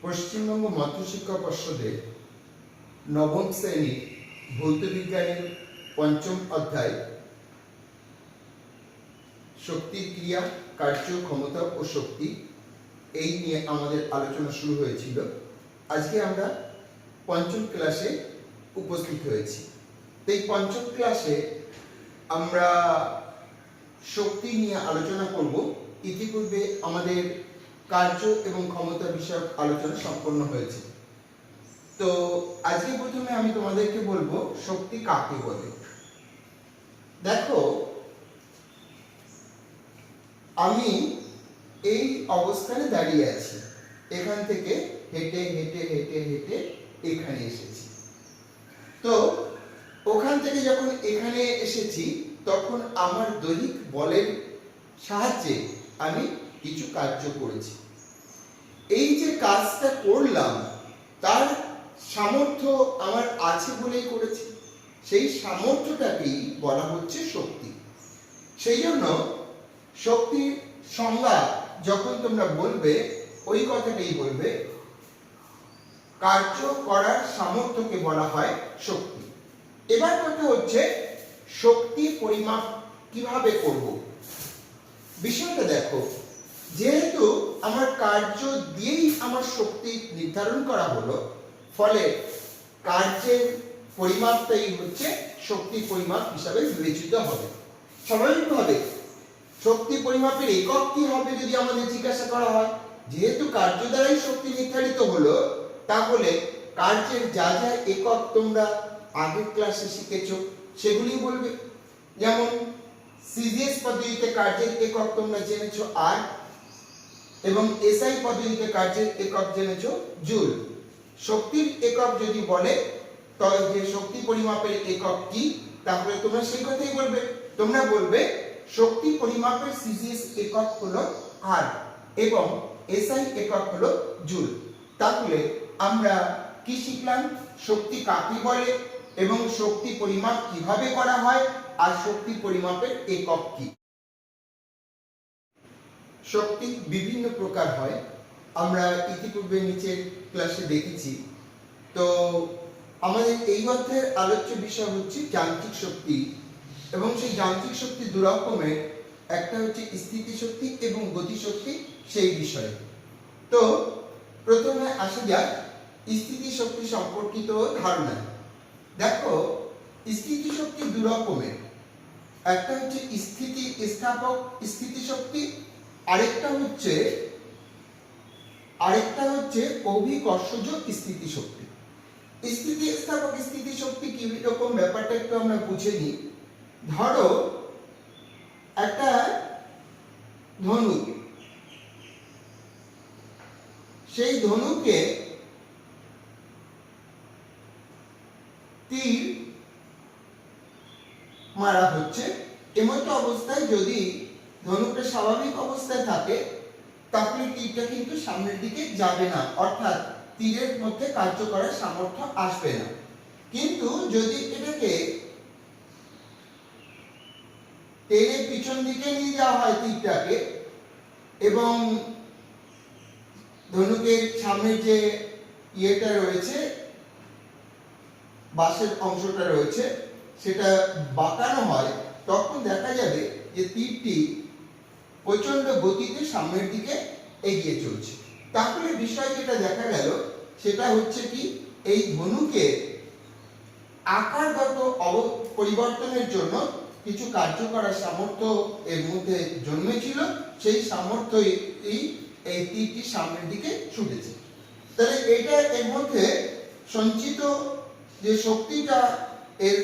পশ্চিমবঙ্গ মধ্যশিক্ষা পর্ষদের নবম শ্রেণীর ভৌত বিজ্ঞানের পঞ্চম অধ্যায় শক্তির ক্রিয়া, কার্য, ক্ষমতা ও শক্তি এই নিয়ে আমাদের আলোচনা শুরু হয়েছিল। আজকে আমরা পঞ্চম ক্লাসে উপস্থিত হয়েছি। এই পঞ্চম ক্লাসে আমরা শক্তি নিয়ে আলোচনা করব। ইতিপূর্বে আমাদের কার্য এবং ক্ষমতা বিষয়ক আলোচনা সম্পন্ন হয়েছে। তো আজকে প্রথমে আমি তোমাদেরকে বলবো শক্তি কাকে বলে। দেখো, আমি এই অবস্থানে দাঁড়িয়ে আছি, এখান থেকে হেঁটে হেঁটে হেঁটে হেঁটে এখানে এসেছি। তো ওখান থেকে যখন এখানে এসেছি তখন আমার দৈহিক বলের সাহায্যে আমি কিছু কার্য করেছি। এই যে কাজটা করলাম তার সামর্থ্য আমার আছে বলেই করেছি। সেই সামর্থ্যটাকেই বলা হচ্ছে শক্তি। সেই জন্য শক্তির সংজ্ঞা যখন তোমরা বলবে ওই কথাটাই বলবে, কার্য করার সামর্থ্যকে বলা হয় শক্তি। এবার কথা হচ্ছে শক্তি পরিমাপ কিভাবে করব। বিষয়টা দেখো, যেহেতু আমার কার্য দিয়েই আমার শক্তি নির্ধারণ করা হলো, ফলে কার্যের পরিমাপটাই হচ্ছে শক্তি পরিমাপ হিসাবে বিবেচিত হবে। স্বাভাবিকভাবে শক্তি পরিমাপের একক কি হবে যদি আমাদের জিজ্ঞাসা করা হয়, যেহেতু কার্য দ্বারাই শক্তি নির্ধারিত হলো, তাহলে কার্যের যা যা একক তোমরা আগের ক্লাসে শিখেছো সেগুলি বলবে। যেমন সিজিএস পদ্ধতিতে কার্যের একক তোমরা জেনেছো আর, এবং এসআই পদ্ধতিতে কার্যের একক জেনেছো জুল। শক্তির একক যদি বলে তবে যে শক্তি পরিমাপের একক কি, তাহলে তোমরা সেই কথাই বলবে। তোমরা বলবে শক্তি পরিমাপের সিজিএস একক হলো আর এবং এসআই একক হলো জুল। তাহলে আমরা কি শিখলাম? শক্তি কাকে বলে এবং শক্তি পরিমাপ কিভাবে করা হয় আর শক্তি পরিমাপের একক কি। শক্তি বিভিন্ন প্রকার হয়, আমরা ইতিপূর্বে নিচের ক্লাসে দেখেছি। তো আমাদের এই অধ্যায়ের আলোচ্য বিষয় হচ্ছে যান্ত্রিক শক্তি, এবং সেই যান্ত্রিক শক্তি দু রকমের, একটা হচ্ছে স্থিতি শক্তি এবং গতি শক্তি, সেই বিষয়ে। তো প্রথমে আসা যাক স্থিতি শক্তি সম্পর্কিত ধারণা। দেখো, স্থিতি শক্তি দু রকমের, একটা হচ্ছে স্থিতি স্থাপক স্থিতি শক্তি, আরেকটা হচ্ছে অভিকর্ষজ স্থিতি শক্তি। স্থিতি স্থাপক স্থিতি শক্তি কি রকম ব্যাপারটা একটু আমরা বুঝে নিই। ধরো একটা ধনুক, সেই ধনুকে তীর মারা হচ্ছে। এমতো অবস্থায় যদি ধনুকটা স্বাভাবিক অবস্থায় থাকে তাহলে তীরটা কিন্তু সামনের দিকে যাবে না, অর্থাৎ তীরের মধ্যে কার্য করার সামর্থ্য আসবে না। কিন্তু যদি এটাকে টেনে পিছন দিকে নিয়ে যাওয়া হয় তীরটাকে, এবং ধনুকের সামনের যে ইয়েটা রয়েছে, বাঁশের অংশটা রয়েছে, সেটা বাঁকানো হয়, তখন দেখা যাবে যে তীরটি প্রচন্ড গতিতে সামনের দিকে এগিয়ে চলছে। তাহলে বিষয় যেটা দেখা গেল সেটা হচ্ছে কি, এই ধনুকের আকারগত পরিবর্তনের জন্য কিছু কার্য করার সামর্থ্য এর মধ্যে জন্মেছিল, সেই সামর্থ্যই এই তীরটি সামনের দিকে ছুটেছে। তাহলে এটা এর মধ্যে সঞ্চিত যে শক্তিটা এর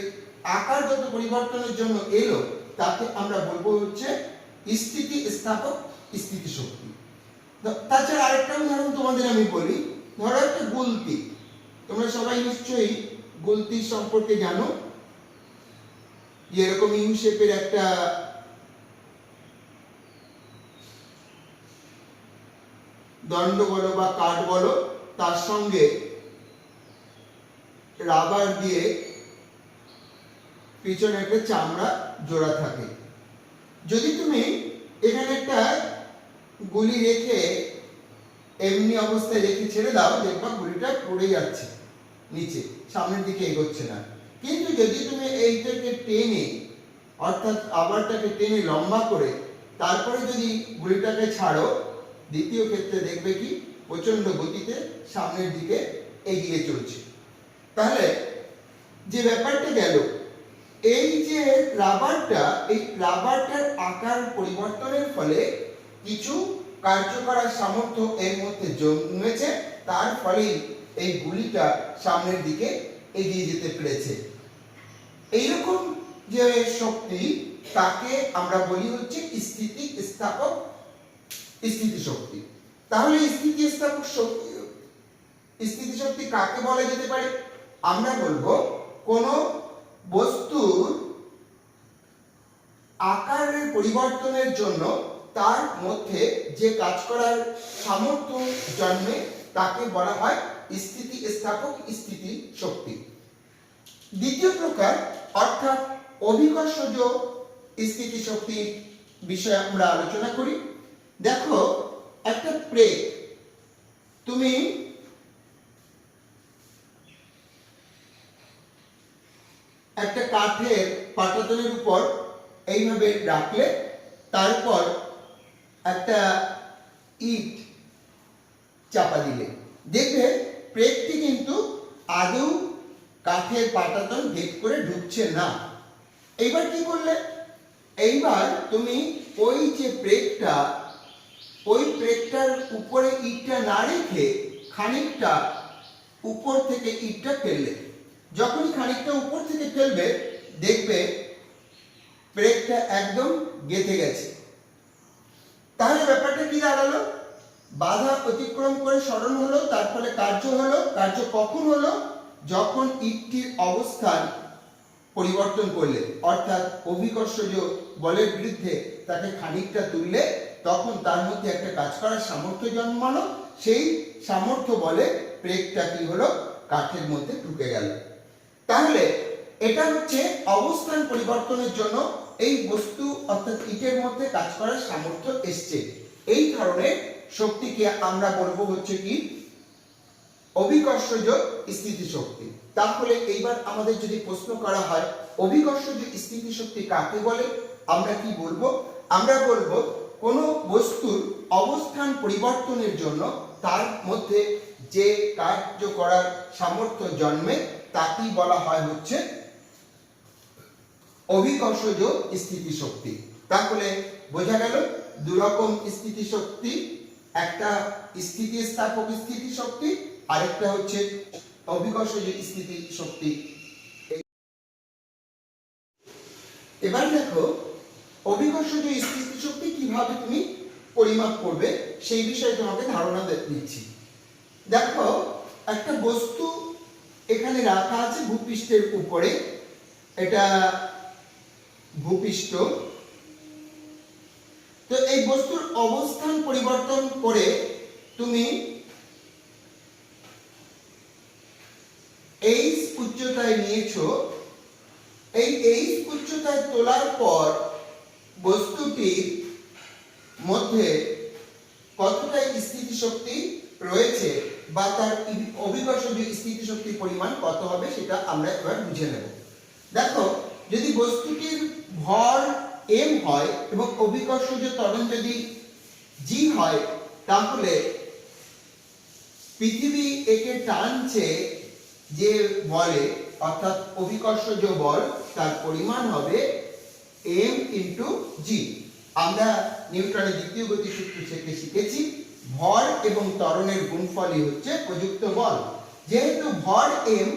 আকারগত পরিবর্তনের জন্য এলো, তাকে আমরা বলবো হচ্ছে স্থিতি স্থাপক স্থিতি শক্তি। তাছাড়া আরেকটা উদাহরণ তোমাদের আমি বলি। ধরো একটা গুলতি, তোমরা সবাই নিশ্চয়ই গুলতি সম্পর্কে জানো। এরকম ইউ শেপের একটা দণ্ড বলো বা কাঠ বলো, তার সঙ্গে রাবার দিয়ে পিছনে একটা চামড়া জোড়া থাকে। যদি তুমি এখানে একটা গুলি রেখে এমনি অবস্থায় রেখে ছেড়ে দাও, দেখবা গুলিটা পড়ে যাচ্ছে নিচে, সামনের দিকে এগোচ্ছে না। কিন্তু যদি তুমি এইটাকে টেনে, অর্থাৎ আবারটাকে টেনে লম্বা করে তারপরে যদি গুলিটাকে ছাড়ো, দ্বিতীয় ক্ষেত্রে দেখবে কি প্রচন্ড গতিতে সামনের দিকে এগিয়ে চলছে। তাহলে যে ব্যাপারটা গেল, এই যে রাবারটা, এই রাবারটার আকার পরিবর্তনের ফলে কিছু কার্য করার সামর্থ্য এর মধ্যে জন্মেছে, তার ফলে এই গুলিটা সামনের দিকে এগিয়ে যেতে পেরেছে। এইরকম যে শক্তি, তাকে আমরা বলি হচ্ছে স্থিতিস্থাপক স্থিতিশক্তি। তাহলে স্থিতিস্থাপক শক্তি, স্থিতিশক্তি কাকে বলা যেতে পারে? আমরা বলবো কোন বস্তুর আকারের পরিবর্তনের জন্য তার মধ্যে যে কাজ করার সামর্থ্য জন্মে তাকে বলা হয় স্থিতিস্থাপক স্থিতিশক্তি। দ্বিতীয় প্রকার অর্থাৎ অভিকর্ষজ স্থিতিশক্তির বিষয়ে আমরা আলোচনা করি। দেখো, একটা প্রেগ তুমি একটা কাঠের পাটাতনের উপর এইভাবে রাখলে, তারপর একটা ইট চাপা দিলে, দেখবে প্রেগটি কিন্তু আদৌ কাঠের পাটাতন ভেদ করে ঢুকছে না। এইবার কি করলে? এইবার তুমি ওই যে প্রেগটা, ওই প্রেগটার উপরে ইটটা না রেখে খানিকটা উপর থেকে ইটটা ফেললে। যখনই খানিকটা উপর থেকে ফেলবে, দেখবে প্রেগটা একদম গেঁথে গেছে। তাহলে ব্যাপারটা কি দাঁড়ালো? বাধা অতিক্রম করে সরণ হলো, তার ফলে কার্য হলো। কার্য কখন হলো? যখন ইটটির অবস্থান পরিবর্তন করলে, অর্থাৎ অভিকর্ষজ বলের বিরুদ্ধে তাকে খানিকটা তুললে, তখন তার মধ্যে একটা কাজ করার সামর্থ্য জন্মালো। সেই সামর্থ্য বলে প্রেগটা কি হলো? কাঠের মধ্যে ঢুকে গেল। তাহলে এটা হচ্ছে অবস্থান পরিবর্তনের জন্য এই বস্তু অর্থাৎ ইটের মধ্যে কাজ করার সামর্থ্য এসছে। এই কারণে শক্তিকে আমরা বলবো হচ্ছে কি অভিকর্ষজ স্থিতিশক্তি। তাহলে এইবার আমাদের যদি প্রশ্ন করা হয় অভিকর্ষজ স্থিতিশক্তি কাকে বলে, আমরা কি বলবো? আমরা বলবো কোন বস্তুর অবস্থান পরিবর্তনের জন্য তার মধ্যে যে কার্য করার সামর্থ্য জন্মে তাকেই বলা হয় হচ্ছে অভিকর্ষজ স্থিতিশক্তি। তাহলে বোঝা গেল দুরকম স্থিতিশক্তি, একটা স্থিতিস্থাপক স্থিতিশক্তি, আরেকটা হচ্ছে অভিকর্ষজ স্থিতিশক্তি। এবার দেখো অভিকর্ষজ স্থিতিশক্তি কিভাবে তুমি পরিমাপ করবে সেই বিষয়ে তোমাকে ধারণা দিচ্ছি। দেখো, একটা বস্তু এখানে রাখা আছে ভূপৃষ্ঠের উপরে, এটা ভূপৃষ্ঠ। তো এই বস্তুর অবস্থান পরিবর্তন করে তুমি এইচ উচ্চতায় নিয়েছো। এই এইচ উচ্চতায় তোলার পর বস্তুটির মধ্যে কতটা স্থিতিশক্তি রয়েছে বা তার অভিকর্ষজ স্থিতিশক্তির পরিমাণ কত হবে সেটা আমরা এবার বুঝে নেব। দেখো, যদি বস্তুটির ভর m হয় এবং অভিকর্ষজ ত্বরণ যদি g হয়, তাহলে পৃথিবী একে টানছে যে বলে অর্থাৎ অভিকর্ষজ বল, তার পরিমাণ হবে m × g। আমরা নিউটনের দ্বিতীয় গতির সূত্র থেকে শিখেছি ভর এবং ত্বরণের গুণফলই হচ্ছে প্রযুক্ত বল। যেহেতু ভর m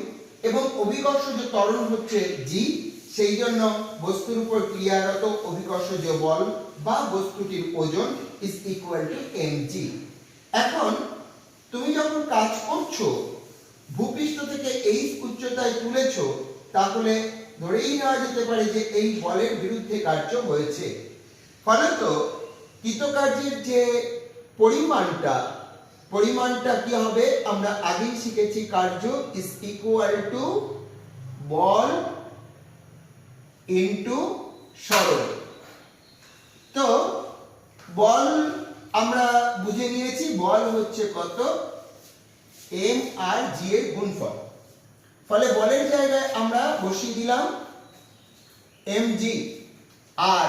এবং অভিকর্ষজ ত্বরণ হচ্ছে g, সেই জন্য বস্তুর উপর ক্রিয়ারত অভিকর্ষজ বল বা বস্তুটির ওজন ইজ ইকুয়াল টু mg। এখন তুমি যখন কাজ করছো, ভূপৃষ্ঠ থেকে এই উচ্চতায় তুলেছো, তাহলে ধরেই নেওয়া যেতে পারে যে এই বলের বিরুদ্ধে কার্য হয়েছে। ফলত কৃতকার্যের যে পরিমাণটা কি হবে? আমরা আগেই শিখেছি কার্য is equal two ball into সরণ। তো বল আমরা বুঝে নিয়েছি বল হচ্ছে কত, এম আর জি এর গুণফল। ফলে বলের জায়গায় আমরা বসিয়ে দিলাম এম জি, আর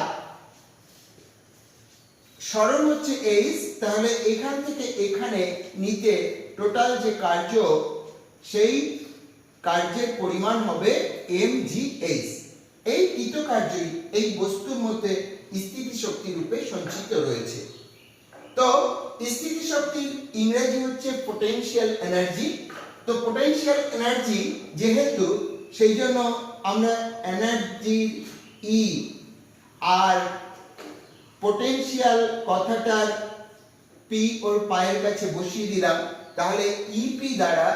সরণ হচ্ছে এইচ, তাহলে এখান থেকে এখানে নিতে টোটাল যে কার্য, সেই কার্যের পরিমাণ হবে এম জি এইচ। এই কৃতকার্যই এই বস্তুর মধ্যে স্থিতিশক্তি রূপে সঞ্চিত রয়েছে। তো স্থিতিশক্তির ইংরেজি হচ্ছে পোটেনশিয়াল এনার্জি। তো পোটেনশিয়াল এনার্জি যেহেতু, সেই জন্য আমরা এনার্জি ই আর পোটেনশিয়াল কথাটার পি ওর পায়ের কাছে বসিয়ে দিলাম। তাহলে ইপি দ্বারা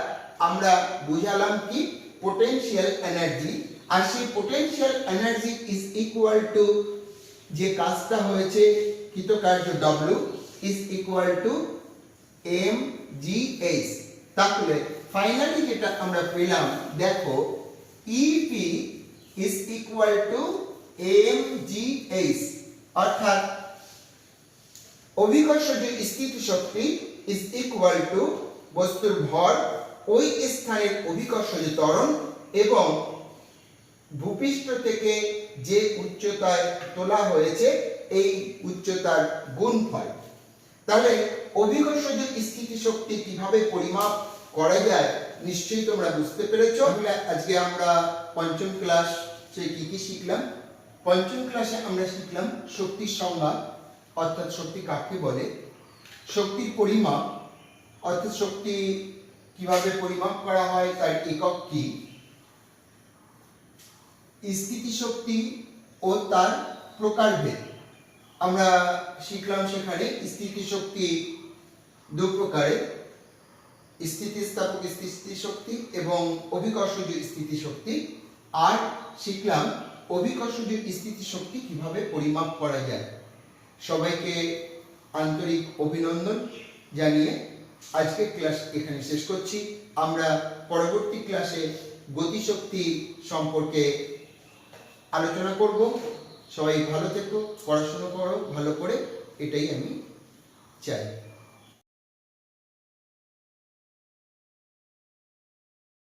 আমরা বুঝালাম কি, পোটেনশিয়াল এনার্জি। আর সেই potential energy is equal to যে কাজটা হয়েছে কৃতকার্য W is equal to M G H. তাহলে ফাইনালি যেটা আমরা পেলাম, দেখো EP is equal to M G H, অর্থাৎ অভিকর্ষজ স্থিতিশক্তি ইজ ইকুয়াল টু বস্তুর ভর, ওই স্থানের অভিকর্ষজ ত্বরণ এবং ভূপৃষ্ঠ থেকে যে উচ্চতায় তোলা হয়েছে এই উচ্চতার গুণফল। তাহলে অভিকর্ষজ স্থিতিশক্তি কিভাবে পরিমাপ করা যায় নিশ্চয়ই তোমরা বুঝতে পেরেছো। আজকে আমরা পঞ্চম ক্লাসে কি কি শিখলাম? পঞ্চম ক্লাসে আমরা শিখলাম শক্তির সংজ্ঞা, অর্থাৎ শক্তি কাকে বলে, শক্তির পরিমাপ অর্থাৎ শক্তি কিভাবে পরিমাপ করা হয় তার একক কি, স্থিতিশক্তি ও তার প্রকারভেদ আমরা শিখলাম। সেখানে স্থিতিশক্তি দু প্রকারের, স্থিতিস্থাপক স্থিতিশক্তি এবং অভিকর্ষজ স্থিতিশক্তি। আর শিখলাম অভিকর্ষজ স্থিতিশক্তি কিভাবে পরিমাপ করা যায়। সবাইকে আন্তরিক অভিনন্দন জানিয়ে আজকের ক্লাস এখানে শেষ করছি। আমরা পরবর্তী ক্লাসে গতিশক্তি সম্পর্কে আলোচনা করব। সবাই ভালো থেকো, পড়াশোনা করো ভালো করে, এটাই আমি চাই।